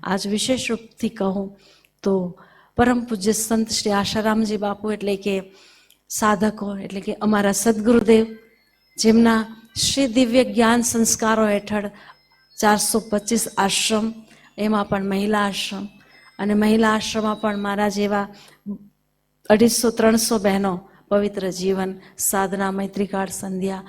આજ વિશેષ રૂપથી કહું તો પરમ પૂજ્ય સંત શ્રી આશારામજી બાપુ એટલે કે સાધકો એટલે કે અમારા સદગુરુદેવ, જેમના શ્રી દિવ્ય જ્ઞાન સંસ્કારો હેઠળ 425 આશ્રમ, એમાં પણ મહિલા આશ્રમ, અને મહિલા આશ્રમમાં પણ મારા જેવા 250-300 બહેનો પવિત્ર જીવન, સાધના, મૈત્રીકાળ, સંધ્યા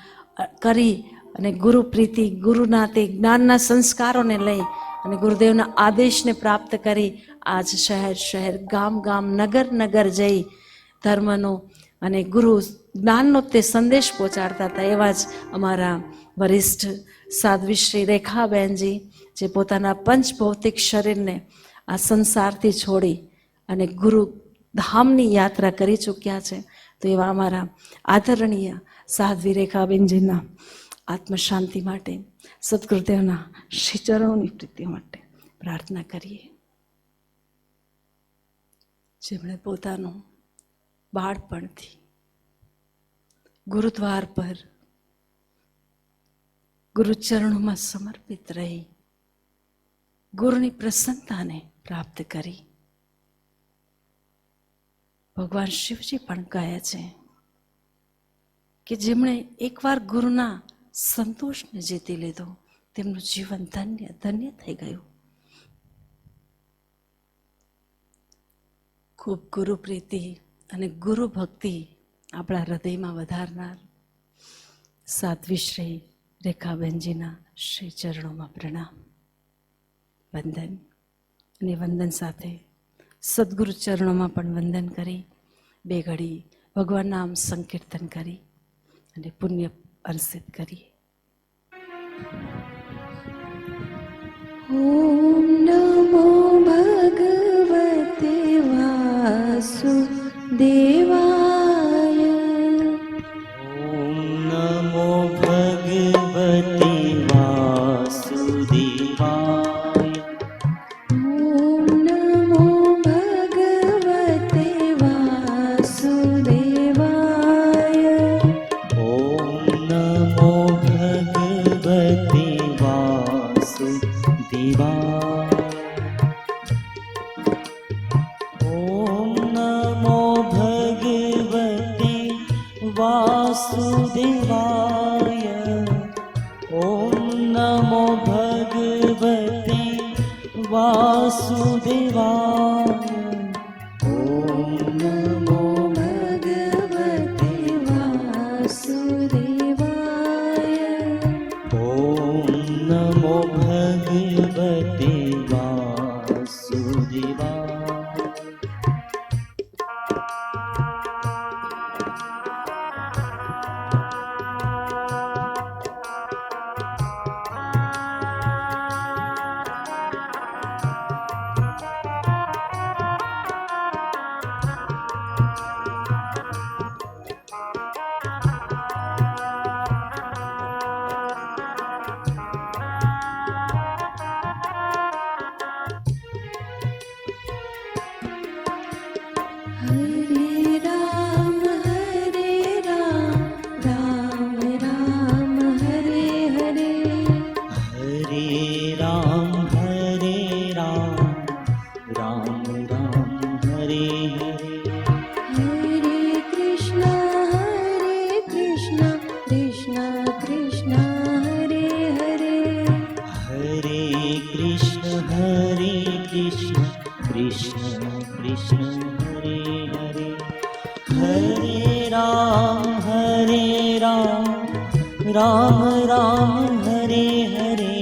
કરી અને ગુરુ પ્રીતિ, ગુરુના તે જ્ઞાનના સંસ્કારોને લઈ અને ગુરુદેવના આદેશને પ્રાપ્ત કરી આજ શહેર શહેર, ગામ ગામ, નગર નગર જઈ ધર્મનો અને ગુરુ જ્ઞાનનો તે સંદેશ પહોંચાડતા હતા. એવા જ અમારા વરિષ્ઠ સાધ્વી શ્રી રેખાબેનજી, જે પોતાના પંચભૌતિક શરીરને આ સંસારથી છોડી અને ગુરુ ધામની યાત્રા કરી ચૂક્યા છે. તો એવા અમારા આદરણીય સાધ્વી રેખાબેનજીના આત્મશાંતિ માટે, સદગુરુદેવના શ્રી ચરણોની પ્રીતિ માટે પ્રાર્થના કરીએ. જેમણે પોતાનું બાળપણથી ગુરુદ્વાર પર ગુરુચરણોમાં સમર્પિત રહી ગુરુની પ્રસન્નતાને પ્રાપ્ત કરી. ભગવાન શિવજી પણ કહે છે કે જેમણે એકવાર ગુરુના સંતોષને જીતી લીધો તેમનું જીવન ધન્ય ધન્ય થઈ ગયું. ખૂબ ગુરુ પ્રીતિ અને ગુરુ ભક્તિ આપણા હૃદયમાં વધારનાર સાધ્વી શ્રી રેખાબેનજીના શ્રી ચરણોમાં પ્રણામ, વંદન. અને વંદન સાથે સદગુરુ ચરણોમાં પણ વંદન કરી 2 ઘડી ભગવાન નામ સંકીર્તન કરી અને પુણ્ય અર્પિત કરીએ. ઓમ નમો ભગવતે વાસુદેવાય. ઓમ નમો ભગવતે વાસુદેવાય. ઓમ નમો ભગવતે વાસુદેવાય. ઓમ નમો ભગવતે વાસુદેવાય. ઓમ નમો ભગવતે વાસુદેવાય. ઓમ નમો ભગવતે વાસુદેવાય. ઓમ નમો ભગવતે વાસુદેવાય. ઓમ નમો ભગવતે વાસુદેવાય. राम राम हरे हरे,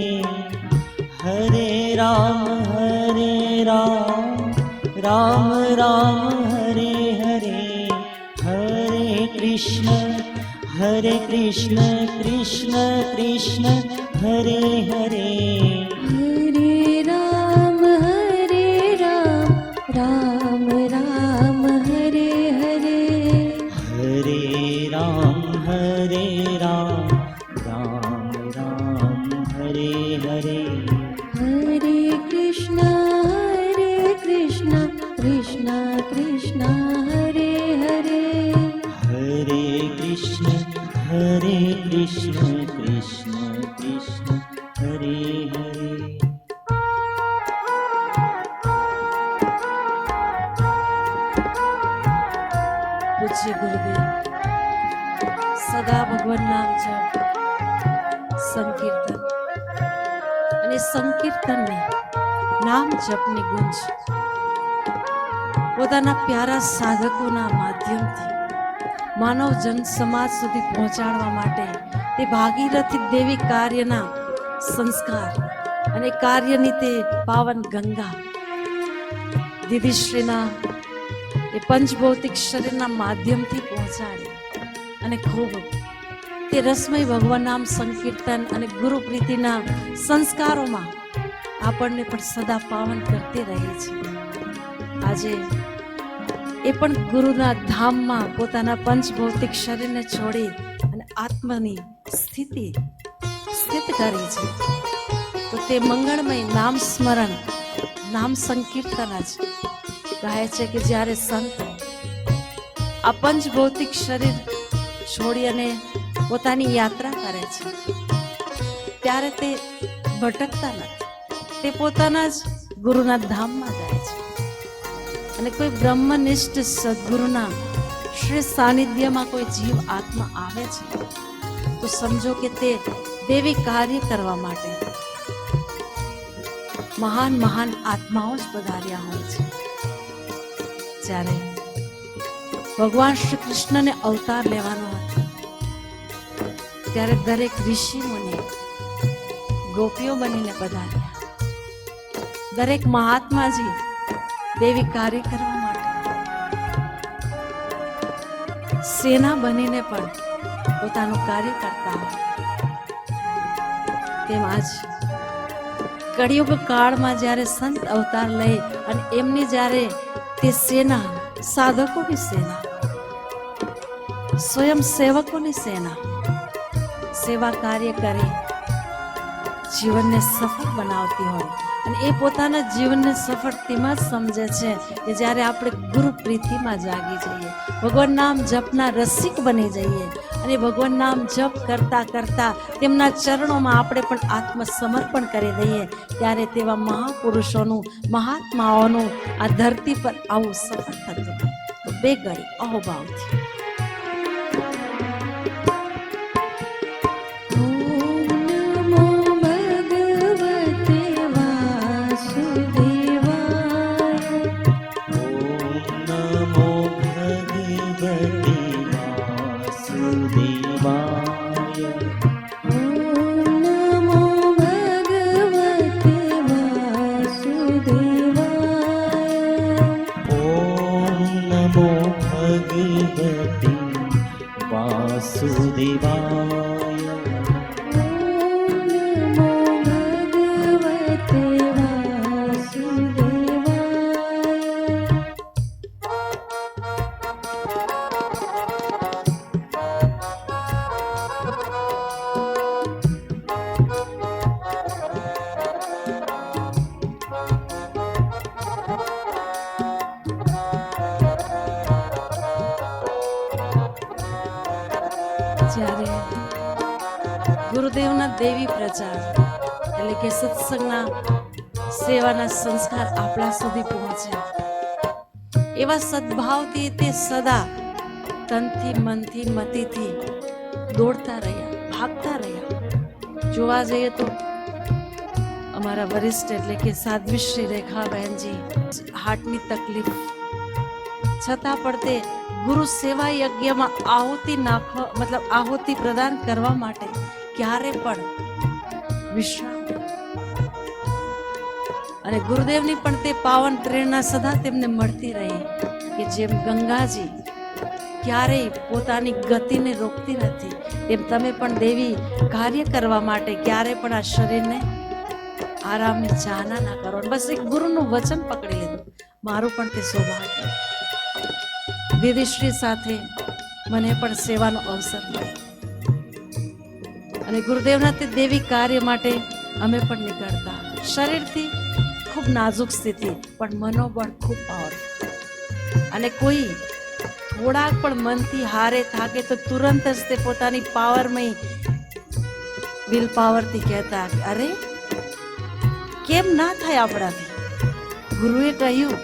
हरे राम राम राम हरे हरे, हरे कृष्ण कृष्ण कृष्ण कृष्ण हरे हरे, हरे राम राम राम हरे हरे, हरे राम राम राम हरे हरे, हरे कृष्ण कृष्ण कृष्ण हरे हरे, हरे कृष्ण कृष्ण कृष्ण हरे हरे। પૂજ્ય ગુરુદેવ સદા ભગવાન નામ જપ, સંકીર્તન અને સંકીર્તનને નામ જપની ગુંજ પોતાના પ્યારા સાધકોના માધ્યમથી માનવ જન સમાજ સુધી પહોંચાડવા માટે તે ભાગીરથી દેવી કાર્યના સંસ્કાર અને કાર્યની તે પાવન ગંગા દીદીશ્રીના એ પંચભૌતિક શરીરના માધ્યમથી પહોંચાડી અને ખૂબ તે રસમય ભગવાન નામ સંકીર્તન અને ગુરુ પ્રીતિના સંસ્કારોમાં આપણને પણ સદા પાવન કરતી રહે છે. આજે એ પણ ગુરુના ધામમાં પોતાના પંચભૌતિક શરીરને છોડી અને આત્માની સ્થિત કરી છે. તો તે મંગળમય નામ સ્મરણ, નામ સંકીર્તન જ કહે છે કે જ્યારે સંત આ પંચભૌતિક શરીર છોડી અને પોતાની યાત્રા કરે છે ત્યારે તે ભટકતા નથી, તે પોતાના જ ગુરુના ધામમાં જાય છે. અને કોઈ બ્રહ્મનિષ્ઠ સદગુરુના શ્રી સાનિધ્યમાં કોઈ જીવ આત્મા આવે છે તો સમજો કે તે દેવી કાર્ય કરવા માટે મહાન મહાન આત્માઓ જ પધાર્યા હોય છે. જ્યારે ભગવાન શ્રી કૃષ્ણને અવતાર લેવાનો હતો ત્યારે દરેક ઋષિ મુનિ ગોપીઓ બનીને પધાર્યા. દરેક મહાત્માજી દેવી કાર્ય કરવા માટે સેના બનીને પણ પોતાનું કાર્ય કરતા હોય. તેમ આજ કળિયુગ કાળમાં જ્યારે સંત અવતાર લઈ અને એમની જ્યારે તે સેના, સાધકોની સેના, સ્વયં સેવકોની સેના સેવા કાર્ય કરી જીવનને સફળ બનાવતી હોય અને એ પોતાના જીવનને સફળ તેમાં જ સમજે છે કે જ્યારે આપણે ગુરુ પ્રીતિમાં જાગી જઈએ, ભગવાન નામ જપના રસિક બની જઈએ અને ભગવાન નામ જપ કરતા કરતા તેમના ચરણોમાં આપણે પણ આત્મસમર્પણ કરી દઈએ ત્યારે તેવા મહાપુરુષોનું, મહાત્માઓનું આ ધરતી પર આવું સફળ થતું બે ઘડી અહોભાવથી. જ્યારે ગુરુદેવના દેવી પ્રચાર એટલે કે સત્સંગના સેવાના સંસ્કાર આપણા સુધી પહોંચે એવા સદભાવથી તે સદા તનથી, મનથી, મતિથી દોડતા રહ્યા, ભાગતા રહ્યા. જોવા જઈએ તો અમારા વરિષ્ઠ એટલે કે સાધ્વી શ્રી રેખાબહેનજી હાર્ટની તકલીફ છતાં પણ તે ગુરુ સેવા યજ્ઞમાં આહુતિ નાખવા, મતલબ આહુતિ પ્રદાન કરવા માટે ક્યારે પણ વિશ્રામ અને ગુરુદેવની પણ તે પાવન પ્રેરણા સદા તેમને મળતી રહી કે જેમ ગંગાજી ક્યારેય પોતાની ગતિને રોકતી નથી તેમ તમે પણ દેવી કાર્ય કરવા માટે ક્યારે પણ આ શરીરને આરામની ચાહના ના કરો. બસ એક ગુરુનું વચન પકડી લીધું. મારું પણ તે સૌભાગ્ય. દીદીશ્રી સાથે મને પણ સેવાનો અવસર મળ્યો અને ગુરુદેવના તે દેવી કાર્ય માટે અમે પણ નીકળતા. શરીરથી ખૂબ નાજુક સ્થિતિ પણ મનોબળ ખૂબ પાવરફુલ અને કોઈ થોડાક પણ મનથી હારે થાકે તો તુરંત જ તે પોતાની પાવરમય વિલ પાવરથી કહેતા અરે કેમ ના થાય આપણાથી. ગુરુએ કહ્યું,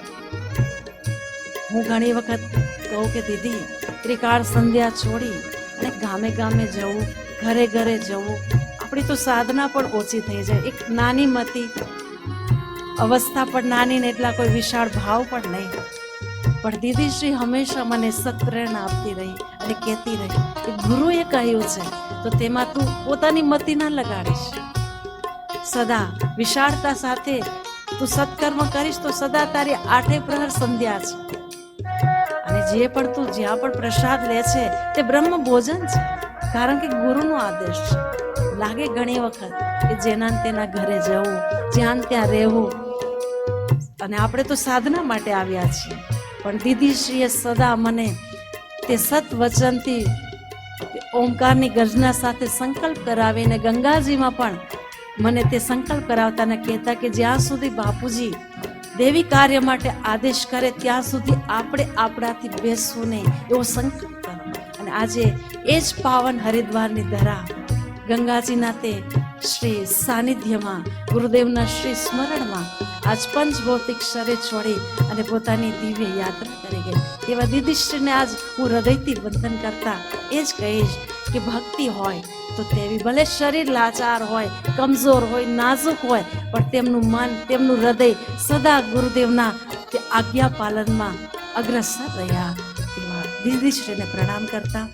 હું ઘણી વખત કહું કે દીદી ત્રિકાળ સંધ્યા છોડી અને ગામે ગામે જવું, ઘરે ઘરે જવું, આપણી તો સાધના પણ ઓછી થઈ જાય. એક નાની મતી અવસ્થા પણ નાની ને એટલા કોઈ વિશાળ ભાવ પણ નહીં. પણ દીદીશ્રી હંમેશા મને સત્પ્રેરણા આપતી રહી અને કહેતી રહી કે ગુરુએ કહ્યું છે તો તેમાં તું પોતાની મતી ના લગાડીશ. સદા વિશાળતા સાથે તું સત્કર્મ કરીશ તો સદા તારી 8 પ્રહર સંધ્યા છે. અને જે પણ તું જ્યાં પણ પ્રસાદ લે છે તે બ્રહ્મ ભોજન છે, કારણ કે ગુરુનો આદેશ છે. લાગે ઘણી વખત કે જેના તેના ઘરે જવું, જ્યાં ત્યાં રહેવું, અને આપણે તો સાધના માટે આવ્યા છીએ. પણ દીદીશ્રીએ સદા મને તે સત વચનથી ઓમકારની ગર્જના સાથે સંકલ્પ કરાવીને ગંગાજીમાં પણ મને તે સંકલ્પ કરાવતા ને કહેતા કે જ્યાં સુધી બાપુજી દેવી કાર્ય માટે આદેશ કરે ત્યાં સુધી આપણે આપણાથી બેસવું નહીં, એવો સંકલ્પ કરો. અને આજે એ જ પાવન હરિદ્વારની ધરા ગંગાજીના તે શ્રી સાનિધ્યમાં ગુરુદેવના શ્રી સ્મરણમાં આજ પંચભૌતિક શરીર છોડી અને પોતાની દિવ્ય યાત્રા કરી ગઈ. તેવા દીદીશ્રીને આજ હું હૃદયથી વંદન કરતા એ જ કહીશ કે ભક્તિ હોય તો તેવી, ભલે શરીર લાચાર હોય, કમજોર હોય, નાજુક હોય, પણ તેમનું મન, તેમનું હૃદય સદા ગુરુદેવના તે આજ્ઞા પાલનમાં અગ્રસર રહ્યા. તેવા દીદીશ્રીને પ્રણામ કરતા,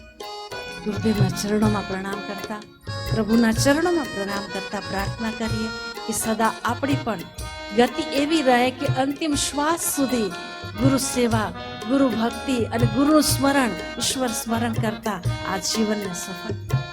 ગુરુદેવના ચરણોમાં પ્રણામ કરતા, પ્રભુના ચરણોમાં પ્રણામ કરતા પ્રાર્થના કરીએ કે સદા આપણી પણ ગતિ એવી રહે કે અંતિમ શ્વાસ સુધી ગુરુ સેવા, ગુરુ ભક્તિ અને ગુરુ સ્મરણ, ઈશ્વર સ્મરણ કરતા આ જીવનને સફળ